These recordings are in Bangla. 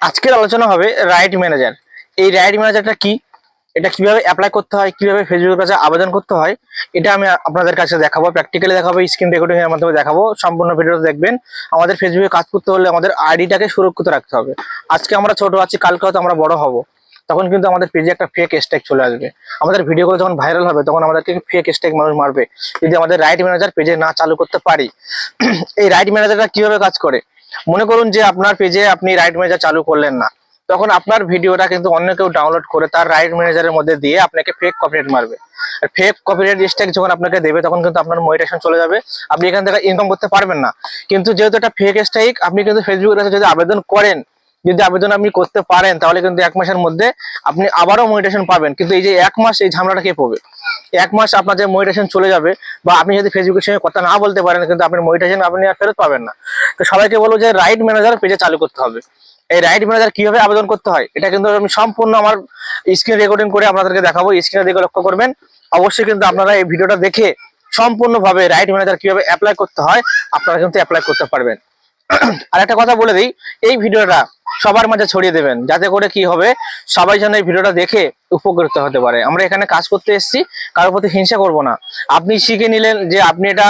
আজকের আলোচনা হবে রাইট ম্যানেজার। এই রাইট ম্যানেজারটা কি, এটা কিভাবে অ্যাপ্লাই করতে হয়, কিভাবে ফেসবুকের কাছে আবেদন করতে হয়, এটা আমি আপনাদের কাছে দেখাবো, প্র্যাকটিক্যালি দেখাবো, স্ক্রিন রেকর্ডিং এর মাধ্যমে দেখাবো। সম্পূর্ণ ভিডিওটা দেখবেন। আমাদের ফেসবুকে কাজ করতে হলে আমাদের আইডিটাকে সুরক্ষিত রাখতে হবে। আজকে আমরা ছোট আছি, কালকে হয়তো আমরা বড় হব, তখন কিন্তু আমাদের পেজে একটা ফেক স্ট্যাগ চলে আসবে। আমাদের ভিডিওগুলো যখন ভাইরাল হবে তখন আমাদেরকে ফেক স্ট্যাগ মানুষ মারবে যদি আমাদের রাইট ম্যানেজার পেজে না চালু করতে পারি। এই রাইট ম্যানেজারটা কিভাবে কাজ করে, মনে করুন যে আপনার পেজে আপনি রাইট ম্যানেজার চালু করলেন না, তখন আপনার ভিডিওটা কিন্তু অন্য কেউ ডাউনলোড করে তার রাইট ম্যানেজারের মধ্যে দিয়ে আপনাকে ফেক কপিরাইট মারবে। আর ফেক কপিরাইট স্ট্রাইক যখন আপনাকে দেবে তখন কিন্তু আপনার মনিটাইজেশন চলে যাবে, আপনি এখান থেকে ইনকাম করতে পারবেন না। কিন্তু যেহেতু এটা ফেক স্ট্রাইক, আপনি কিন্তু ফেসবুকের কাছে যদি আবেদন করেন, যদি আবেদন আপনি করতে পারেন, তাহলে কিন্তু 1 মাসের মধ্যে আপনি আবারও মনিটাইজেশন পাবেন। কিন্তু এই যে 1 মাস এই ঝামেলাটা কে পাবে? 1 মাস আপনার যে মনিটাইজেশন চলে যাবে, বা আপনি যদি ফেসবুকের সঙ্গে কথা না বলতে পারেন, কিন্তু আপনার মনিটাইজেশন আপনি আর ফেরত পাবেন না। তো সবাইকে বলবো যে রাইট ম্যানেজার পেজে চালু করতে হবে। এই রাইট ম্যানেজার কিভাবে আবেদন করতে হয় এটা কিন্তু আমি সম্পূর্ণ আমার স্ক্রিন রেকর্ডিং করে আপনাদেরকে দেখাবো। স্ক্রিনে দিকে লক্ষ্য করবেন। অবশ্যই কিন্তু আপনারা এই ভিডিওটা দেখে সম্পূর্ণভাবে রাইট ম্যানেজার কিভাবে অ্যাপ্লাই করতে হয় আপনারা কিন্তু অ্যাপ্লাই করতে পারবেন। আর একটা কথা বলে দিই, এই ভিডিওটা সবার মাঝে ছড়িয়ে দেবেন, যাতে করে কি হবে, সবাই যেন এই ভিডিওটা দেখে উপকৃত হতে পারে। আমরা এখানে কাজ করতে এসেছি, কারোর প্রতি হিংসা করব না। আপনি শিখে নিলেন, যে আপনি এটা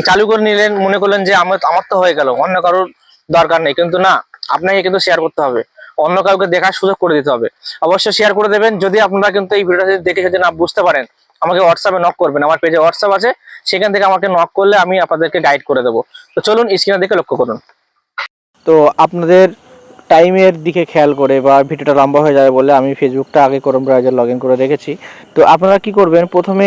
চালু করে নিলেন, মনে করলেন যে আমার তো হয়ে গেল, অন্য কারোর দরকার নেই, কিন্তু না, আপনাকে কিন্তু শেয়ার করতে হবে, অন্য কাউকে দেখার সুযোগ করে দিতে হবে। অবশ্যই শেয়ার করে দেবেন। যদি আপনারা কিন্তু এই ভিডিওটা দেখে যদি না বুঝতে পারেন, আমাকে হোয়াটসঅ্যাপে নক করবেন। আমার পেজে হোয়াটসঅ্যাপ আছে, সেখান থেকে আমাকে নক করলে আমি আপনাদেরকে গাইড করে দেবো। তো চলুন স্ক্রিনের দিকে লক্ষ্য করুন। তো আপনাদের টাইমের দিকে খেয়াল করে বা ভিডিওটা লম্বা হয়ে যাবে বলে আমি ফেসবুকটা আগে ক্রোম ব্রাউজার লগ ইন করে রেখেছি। তো আপনারা কি করবেন, প্রথমে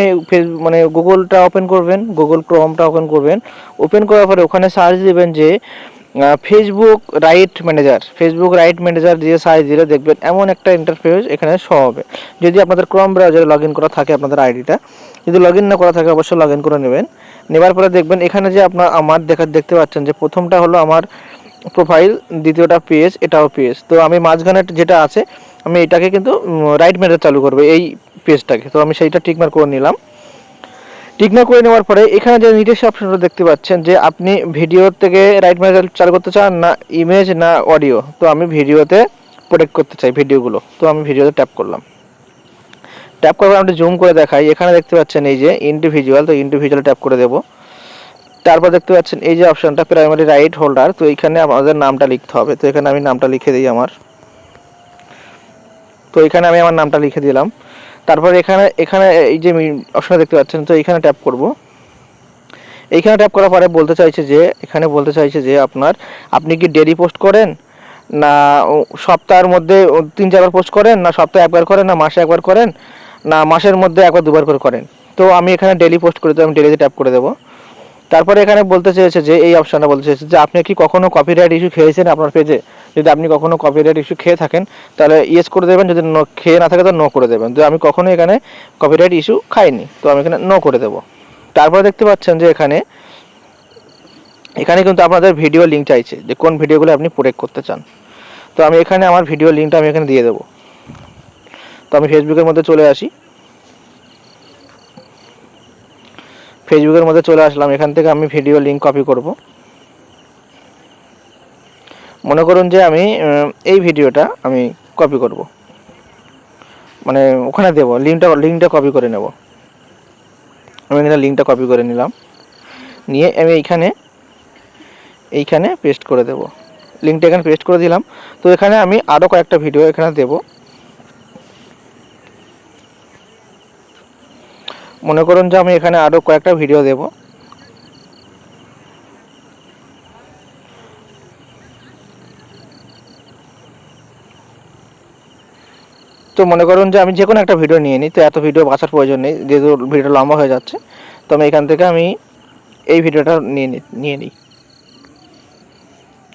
গুগলটা ওপেন করবেন, গুগল ক্রোমটা ওপেন করবেন। ওপেন করার পরে ওখানে সার্চ দেবেন যে ফেসবুক রাইট ম্যানেজার দিয়ে সার্চ দিলে দেখবেন এমন একটা ইন্টারফেস এখানে শো হবে। যদি আপনাদের ক্রোম ব্রাউজারে লগ ইন করা থাকে আপনাদের আইডিটা, যদি লগ ইন না করা থাকে অবশ্যই লগ ইন করে নেবেন। নেবার পরে দেখবেন এখানে যে আমার দেখতে পাচ্ছেন যে প্রথমটা হলো আমার প্রোফাইল, দ্বিতীয়টা পেজ, এটাও পেজ। তো আমি মাঝখানে যেটা আছে আমি এটাকে কিন্তু রাইট ম্যানেজার চালু করবো, এই পেজটাকে। তো আমি সেইটা টিকমার্ক করে নিলাম। টিকমার্ক করে নেওয়ার পরে এখানে যে নির্দেশ অপশনটা দেখতে পাচ্ছেন যে আপনি ভিডিও থেকে রাইট ম্যানেজার চালু করতে চান না ইমেজ না অডিও। তো আমি ভিডিওতে প্রোটেক্ট করতে চাই ভিডিওগুলো, তো আমি ভিডিওতে ট্যাপ করলাম। ট্যাপ করার পর আমি জুম করে দেখাই, এখানে দেখতে পাচ্ছেন এই যে ইন্ডিভিজুয়াল, তো ইন্ডিভিজুয়াল ট্যাপ করে দেবো। তারপর দেখতে পাচ্ছেন এই যে অপশনটা প্রাইমারি রাইট হোল্ডার, তো এখানে আমাদের নামটা লিখতে হবে। তো এখানে আমি নামটা লিখে দিই আমার, তো এখানে আমি আমার নামটা লিখে দিলাম। তারপর এখানে এখানে এই যে অপশনটা দেখতে পাচ্ছেন, তো এখানে ট্যাপ করব। এইখানে ট্যাপ করার পরে বলতে চাইছে যে আপনি কি ডেইলি পোস্ট করেন, না সপ্তাহের মধ্যে 3-4বার পোস্ট করেন, না সপ্তাহে একবার করেন, না মাসে একবার করেন, না মাসের মধ্যে একবার 2বার করে করেন। তো আমি এখানে ডেইলি পোস্ট করে দেবো, আমি ডেইলিতে ট্যাপ করে দেবো। তারপরে এখানে বলতে চেয়েছে যে এই অপশনটা বলতে চেয়েছে যে আপনি কি কখনো কপিরাইট ইস্যু খেয়েছেন আপনার পেজে। যদি আপনি কখনো কপিরাইট ইস্যু খেয়ে থাকেন তাহলে ইয়েস করে দেবেন, যদি খেয়ে না থাকে তো নো করে দেবেন। তো আমি কখনো এখানে কপিরাইট ইস্যু খাইনি, তো আমি এখানে নো করে দেবো। তারপরে দেখতে পাচ্ছেন যে এখানে কিন্তু আপনাদের ভিডিও লিঙ্ক চাইছে, যে কোন ভিডিওগুলো আপনি প্রোটেক্ট করতে চান। তো আমি এখানে আমার ভিডিও লিঙ্কটা আমি এখানে দিয়ে দেবো। তো আমি ফেসবুকের মধ্যে চলে আসি, ফেসবুকের মধ্যে চলে আসলাম। এখান থেকে আমি ভিডিও লিঙ্ক কপি করব। মনে করুন যে আমি এই ভিডিওটা আমি কপি করব, মানে ওখানে দেব, লিঙ্কটা কপি করে নেব। আমি এখানে লিঙ্কটা কপি করে নিলাম, নিয়ে আমি এইখানে পেস্ট করে দেব। লিঙ্কটা এখানে পেস্ট করে দিলাম। তো এখানে আমি আরও কয়েকটা ভিডিও এখানে দেব। মনে করুন যে আমি এখানে আরও কয়েকটা ভিডিও দেব। তো মনে করুন যে আমি যে কোনো একটা ভিডিও নিয়ে নিই, তো এত ভিডিও বাছার প্রয়োজন নেই, যেহেতু ভিডিওটা লম্বা হয়ে যাচ্ছে। তো আমি এখান থেকে এই ভিডিওটা নিয়ে নিই।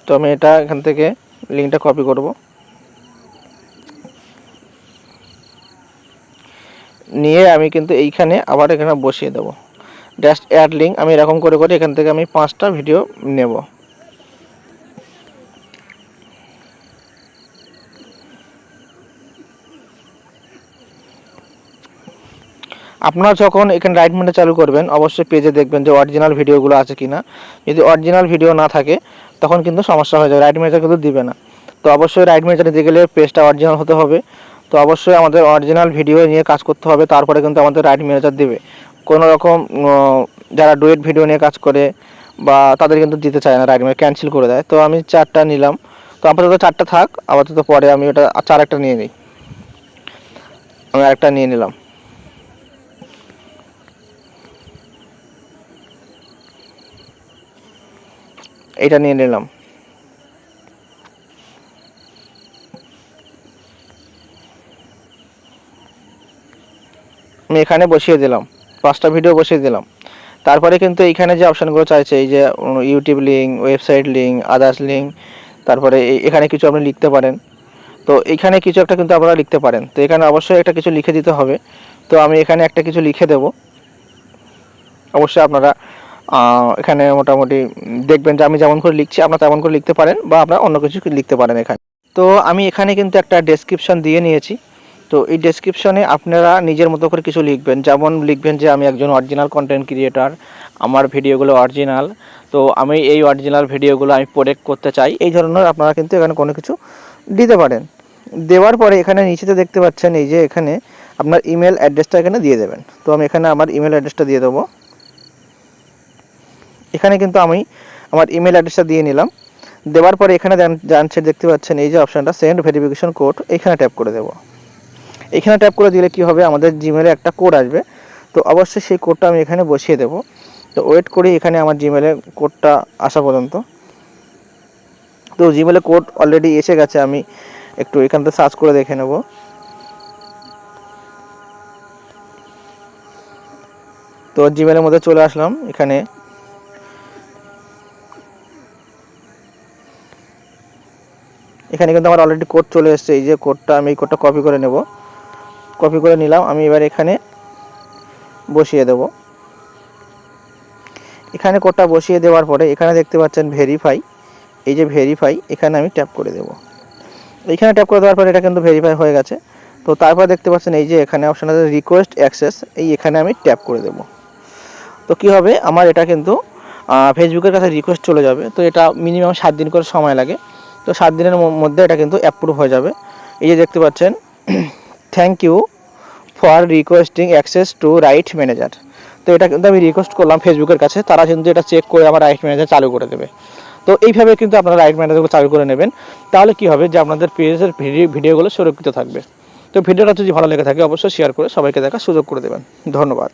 তো আমি এখান থেকে লিঙ্কটা কপি করব, নিয়ে আমি কিন্তু এইখানে আবার এখানে বসিয়ে দেবো, জাস্ট অ্যাড লিঙ্ক। আমি এরকম করে এখান থেকে আমি 5টা ভিডিও নেব। আপনারা যখন এখানে রাইট ম্যানেজার চালু করবেন অবশ্যই পেজে দেখবেন যে অরিজিনাল ভিডিওগুলো আছে কিনা। যদি অরিজিনাল ভিডিও না থাকে তখন কিন্তু সমস্যা হয়ে যাবে, রাইট ম্যানেজার কিন্তু দিবে না। তো অবশ্যই রাইট ম্যানেজার নিতে গেলে পেজটা অরিজিনাল হতে হবে। তো অবশ্যই আমাদের অরিজিনাল ভিডিও নিয়ে কাজ করতে হবে, তারপরে কিন্তু আমাদের রাইট ম্যানেজার দেবে। কোনো রকম যারা ডুয়েট ভিডিও নিয়ে কাজ করে বা তাদের কিন্তু দিতে চায় না, রাইট ম্যানেজার ক্যান্সেল করে দেয়। তো আমি 4টা নিলাম, তো আপাতত 4টা থাক, আপাতত পরে আমি ওটা 4 একটা নিয়ে নিই। আমি আরেকটা নিয়ে নিলাম, এইটা নিয়ে নিলাম। আমি এখানে বসিয়ে দিলাম, 5টা ভিডিও বসিয়ে দিলাম। তারপরে কিন্তু এইখানে যে অপশানগুলো চাইছে, এই যে YouTube link, website link, others link, তারপরে এখানে কিছু আপনি লিখতে পারেন। তো এইখানে কিছু একটা কিন্তু আপনারা লিখতে পারেন। তো এখানে অবশ্যই একটা কিছু লিখে দিতে হবে। তো আমি এখানে একটা কিছু লিখে দেব। অবশ্যই আপনারা এখানে মোটামুটি দেখবেন যে আমি যেমন করে লিখছি আপনারা তেমন করে লিখতে পারেন, বা আপনারা অন্য কিছু লিখতে পারেন এখানে। তো আমি এখানে কিন্তু একটা ডেসক্রিপশন দিয়ে নিয়েছি। তো এই ডেসক্রিপশনে আপনারা নিজের মতো করে কিছু লিখবেন, যেমন লিখবেন যে আমি একজন অরিজিনাল কন্টেন্ট ক্রিয়েটার, আমার ভিডিওগুলো অরিজিনাল, তো আমি এই অরিজিনাল ভিডিওগুলো আমি প্রোডাক্ট করতে চাই, এই ধরনের আপনারা কিন্তু এখানে কোনো কিছু দিতে পারেন। দেওয়ার পরে এখানে নিচেতে দেখতে পাচ্ছেন এই যে এখানে আপনার ইমেল অ্যাড্রেসটা এখানে দিয়ে দেবেন। তো আমি এখানে আমার ইমেল অ্যাড্রেসটা দিয়ে দেবো। এখানে কিন্তু আমি আমার ইমেল অ্যাড্রেসটা দিয়ে নিলাম। দেওয়ার পরে এখানে জানছে দেখতে পাচ্ছেন এই যে অপশানটা সেন্ড ভেরিফিকেশন কোড, এখানে ট্যাপ করে দেবো। এখানে ট্যাপ করে দিলে কি হবে, আমাদের জিমেলে একটা কোড আসবে। তো অবশ্যই সেই কোডটা আমি এখানে বসিয়ে দেব। তো ওয়েট করি এখানে আমার জিমেলে কোডটা আসা পর্যন্ত। তো জিমেলে কোড অলরেডি এসে গেছে, আমি একটু এখান থেকে সার্চ করে দেখে নেব। তো জিমেলের মধ্যে চলে আসলাম। এখানে কিন্তু আমার অলরেডি কোড চলে এসেছে। এই যে কোডটা, আমি এই কোডটা কপি করে নেব। কপি করে নিলাম, আমি এবার এখানে বসিয়ে দেব। এখানে কোডটা বসিয়ে দেওয়ার পরে এখানে দেখতে পাচ্ছেন ভেরিফাই, এই যে ভেরিফাই, এখানে আমি ট্যাপ করে দেব। এইখানে ট্যাপ করে দেওয়ার পরে এটা কিন্তু ভেরিফাই হয়ে গেছে। তো তারপর দেখতে পাচ্ছেন এই যে এখানে অপশান আছে রিকোয়েস্ট অ্যাক্সেস, এখানে আমি ট্যাপ করে দেব। তো কি হবে, আমার এটা কিন্তু ফেসবুকের কাছে রিকোয়েস্ট চলে যাবে। তো এটা মিনিমাম 7 দিন করে সময় লাগে। তো 7 দিনের মধ্যে এটা কিন্তু অ্যাপ্রুভ হয়ে যাবে। এই যে দেখতে পাচ্ছেন thank you for requesting access to right manager. তো এটা কিন্তু আমি রিকোয়েস্ট করলাম ফেসবুকের কাছে, তারা কিন্তু এটা চেক করে আমার রাইট ম্যানেজার চালু করে দেবে। তো এইভাবে কিন্তু আপনারা রাইট ম্যানেজারগুলো চালু করে নেবেন। তাহলে কি হবে যে আপনাদের পেজের ভিডিওগুলো সুরক্ষিত থাকবে। তো ভিডিওটা যদি ভালো লেগে থাকে অবশ্যই শেয়ার করে সবাইকে দেখার সুযোগ করে দেবেন। ধন্যবাদ।